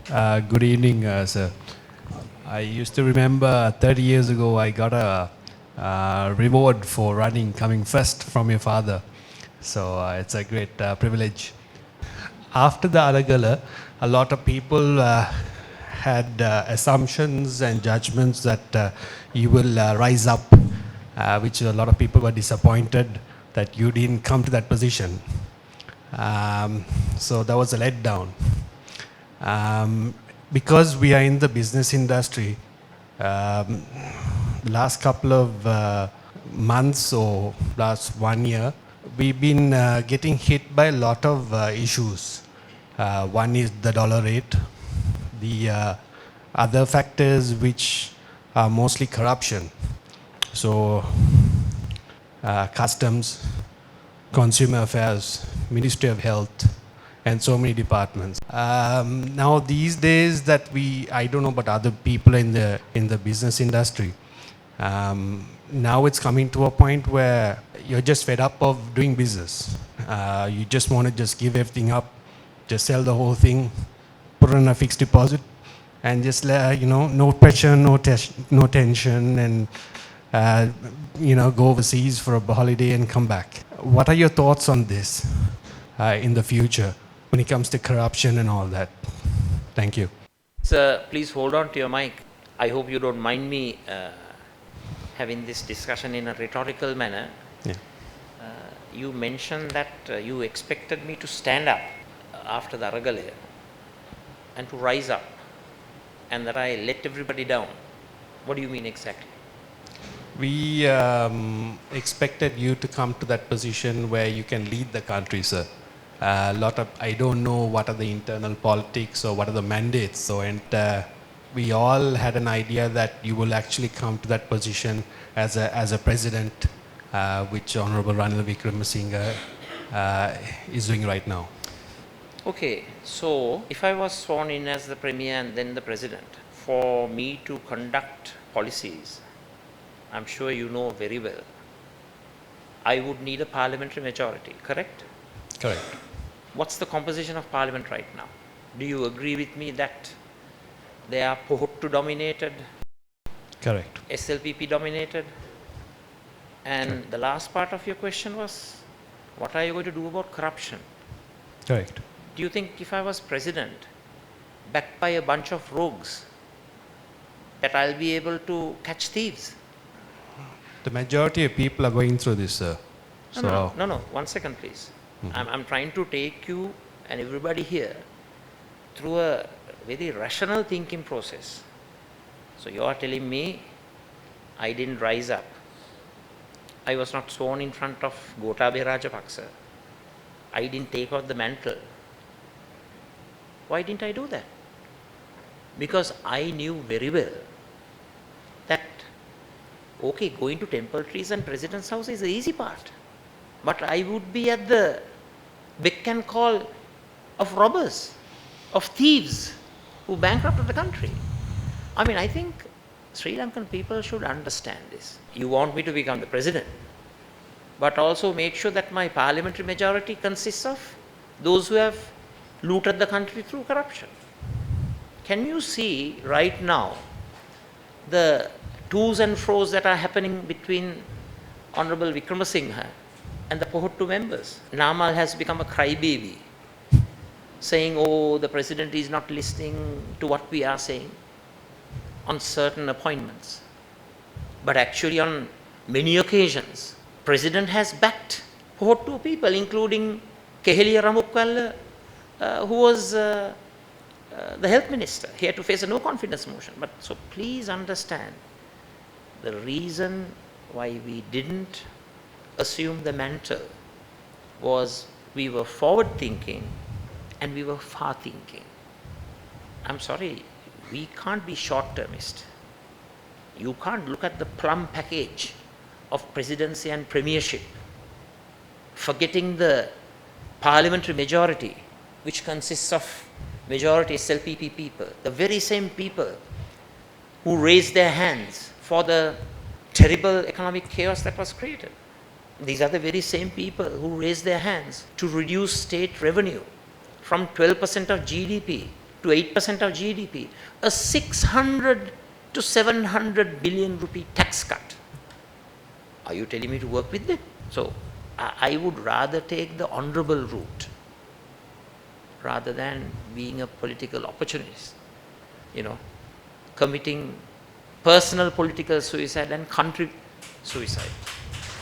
Good evening, sir. I used to remember 30 years ago I got a reward for running, coming first from your father. So it's a great privilege. After the Aragala, a lot of people had assumptions and judgments that you will rise up, which a lot of people were disappointed that you didn't come to that position. So that was a letdown. Um, because we are in the business industry, um, last couple of months or last 1 year, we've been getting hit by a lot of issues. One is the dollar rate, the other factors which are mostly corruption. So, customs, consumer affairs, Ministry of Health, and so many departments. Now these days that I don't know about other people in the business industry. Now it's coming to a point where you're just fed up of doing business. You just want to just give everything up, just sell the whole thing, put on a fixed deposit, and just no pressure, no tension, and go overseas for a holiday and come back. What are your thoughts on this in the future when it comes to corruption and all that? Thank you. Sir, please hold on to your mic. I hope you don't mind me having this discussion in a rhetorical manner. Yeah. You mentioned that you expected me to stand up after the Aragale and to rise up, and that I let everybody down. What do you mean exactly? We expected you to come to that position where you can lead the country, sir. I don't know what are the internal politics or what are the mandates. So, and we all had an idea that you will actually come to that position as a president, which Honorable Ranil Wickremesinghe is doing right now. Okay, so if I was sworn in as the premier and then the president, for me to conduct policies, I'm sure you know very well, I would need a parliamentary majority, correct? Correct. What's the composition of parliament right now? Do you agree with me that they are Pohottu dominated? Correct. SLPP dominated? And Correct. the last part of your question was, what are you going to do about corruption? Correct. Do you think if I was president, backed by a bunch of rogues, that I'll be able to catch thieves? The majority of people are going through this, sir. No, 1 second please. I'm trying to take you and everybody here through a very rational thinking process. So you are telling me I didn't rise up. I was not sworn in front of Gotabaya Rajapaksa. I didn't take out the mantle. Why didn't I do that? Because I knew very well that, okay, going to temple trees and president's house is the easy part. But I would be at the beck and call of robbers, of thieves who bankrupted the country. I mean, I think Sri Lankan people should understand this. You want me to become the president, but also make sure that my parliamentary majority consists of those who have looted the country through corruption. Can you see right now the to's and fro's that are happening between Honorable Wickremesinghe and the Pohottu members? Namal has become a crybaby, saying, oh, the president is not listening to what we are saying on certain appointments. But actually on many occasions, president has backed Pohottu people, including Keheliya Ramukwala, who was the health minister. He had to face a no confidence motion. But so please understand, the reason why we didn't assume the mantle was we were forward thinking and we were far thinking. I'm sorry, we can't be short termist. You can't look at the plum package of presidency and premiership, forgetting the parliamentary majority, which consists of majority SLPP people, the very same people who raised their hands for the terrible economic chaos that was created. These are the very same people who raised their hands to reduce state revenue from 12% of GDP to 8% of GDP, a 600 to 700 billion rupee tax cut. Are you telling me to work with them? So I would rather take the honorable route rather than being a political opportunist, committing personal political suicide and country suicide.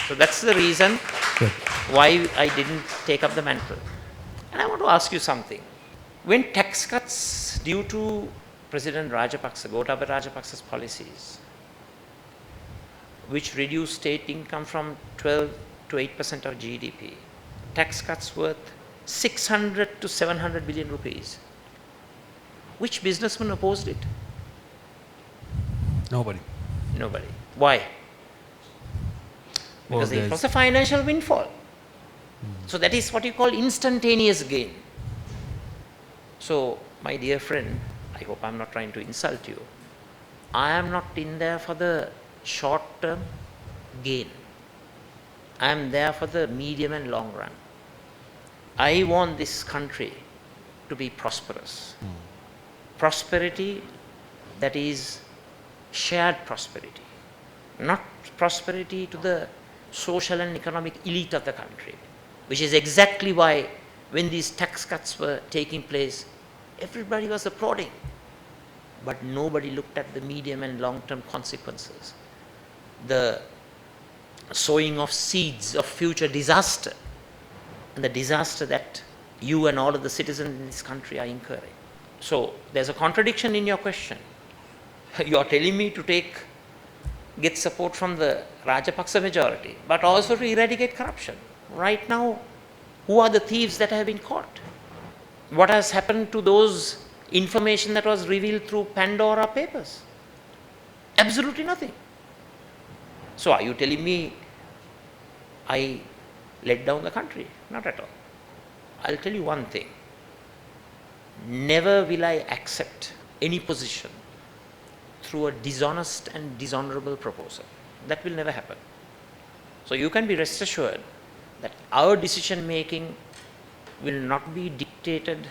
So that's the reason Good. why I didn't take up the mantle. And I want to ask you something. When tax cuts due to President Rajapaksa, Gotabaya Rajapaksa's policies, which reduced state income from 12 to 8% of GDP, tax cuts worth 600 to 700 billion rupees. Which businessman opposed it? Nobody. Nobody. Why? Because it was a financial windfall. So that is what you call instantaneous gain. So, my dear friend, I hope I'm not trying to insult you. I am not in there for the short-term gain. I am there for the medium and long run. I want this country to be prosperous. Prosperity that is shared prosperity, not prosperity to the social and economic elite of the country, which is exactly why when these tax cuts were taking place, everybody was applauding, but nobody looked at the medium and long-term consequences, the sowing of seeds of future disaster, and the disaster that you and all of the citizens in this country are incurring. So there's a contradiction in your question. You are telling me to get support from the Rajapaksa majority, but also to eradicate corruption. Right now, who are the thieves that have been caught? What has happened to those information that was revealed through Pandora papers? Absolutely nothing. So are you telling me I let down the country? Not at all. I'll tell you one thing. Never will I accept any position through a dishonest and dishonorable proposal. That will never happen. So you can be rest assured that our decision making will not be dictated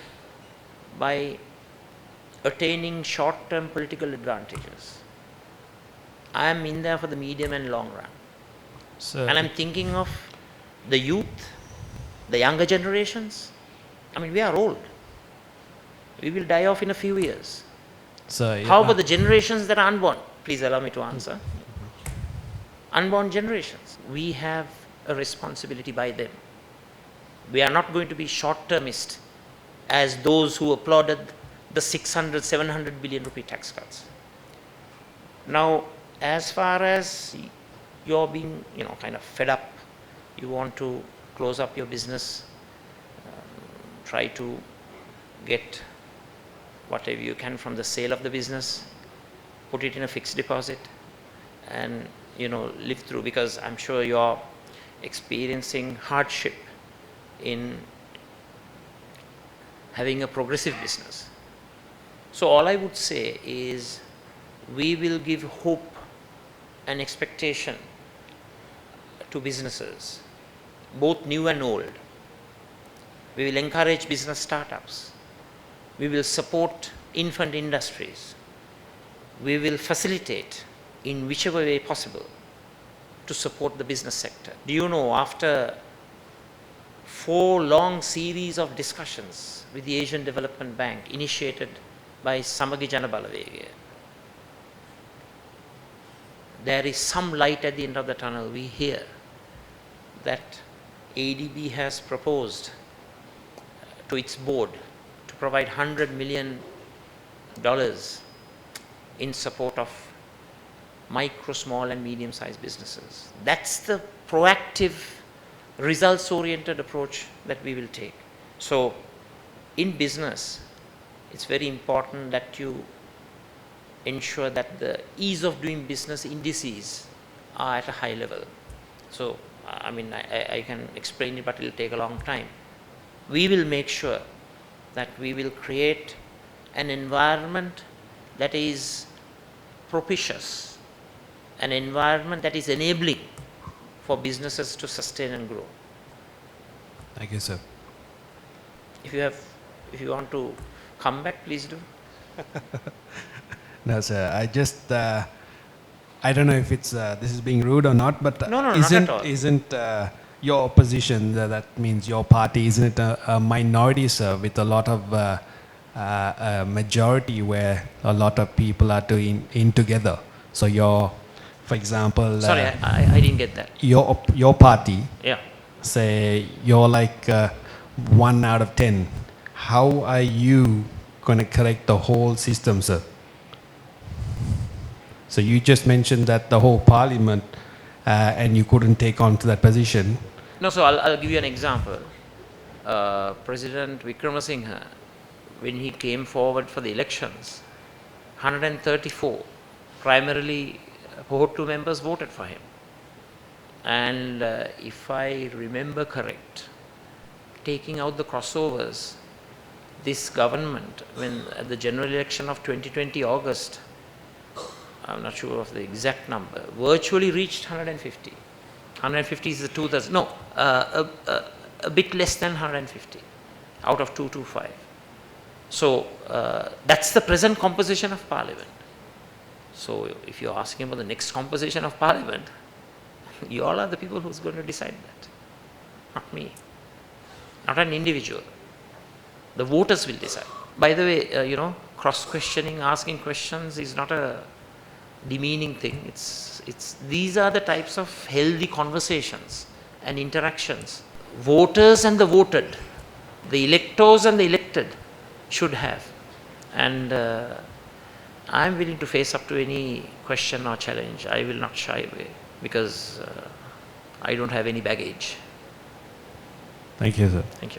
by attaining short-term political advantages. I am in there for the medium and long run. So, And I'm thinking of the youth, the younger generations. I mean, we are old. We will die off in a few years. so How about the generations that are unborn? Please allow me to answer. Unborn generations. We have a responsibility by them. We are not going to be short-termist as those who applauded the 600, 700 billion rupee tax cuts. Now, as far as you're being, kind of fed up, you want to close up your business, try to get whatever you can from the sale of the business, put it in a fixed deposit, and live through, because I'm sure you're experiencing hardship in having a progressive business. So all I would say is we will give hope and expectation to businesses, both new and old. We will encourage business startups. We will support infant industries. We will facilitate in whichever way possible to support the business sector. Do you know, after 4 long series of discussions with the Asian Development Bank initiated by Samagi Janabalawege, there is some light at the end of the tunnel. We hear that ADB has proposed to its board to provide $100 million in support of micro, small and medium-sized businesses. That's the proactive, results-oriented approach that we will take. So in business, it's very important that you ensure that the ease of doing business indices are at a high level. So, I can explain it, but it will take a long time. We will make sure that we will create an environment that is propitious, an environment that is enabling for businesses to sustain and grow. Thank you, sir. If you want to come back, please do. No, sir. I just, I don't know if it's this is being rude or not, but No, no, not at all. isn't your opposition, that means your party, isn't it a minority, sir, with a lot of a majority where a lot of people are in together? So your, for example, Sorry, I didn't get that. your party, Yeah. say you're like 1 out of 10. How are you going to correct the whole system, sir? So you just mentioned that the whole parliament, and you couldn't take on to that position. No, so I'll give you an example. President Wickramasinghe, when he came forward for the elections, 134 primarily Pohottu members voted for him. And if I remember correct, taking out the crossovers, this government, when at the general election of 2020 August, I'm not sure of the exact number, virtually reached 150. 150 is the two-thirds, no, a bit less than 150 out of 225. So that's the present composition of parliament. So if you're asking about the next composition of parliament, you all are the people who's going to decide that, not me, not an individual. The voters will decide. By the way, cross-questioning, asking questions is not a demeaning thing. These are the types of healthy conversations and interactions voters and the voted, the electors and the elected should have. And I'm willing to face up to any question or challenge. I will not shy away because I don't have any baggage. Thank you, sir. Thank you.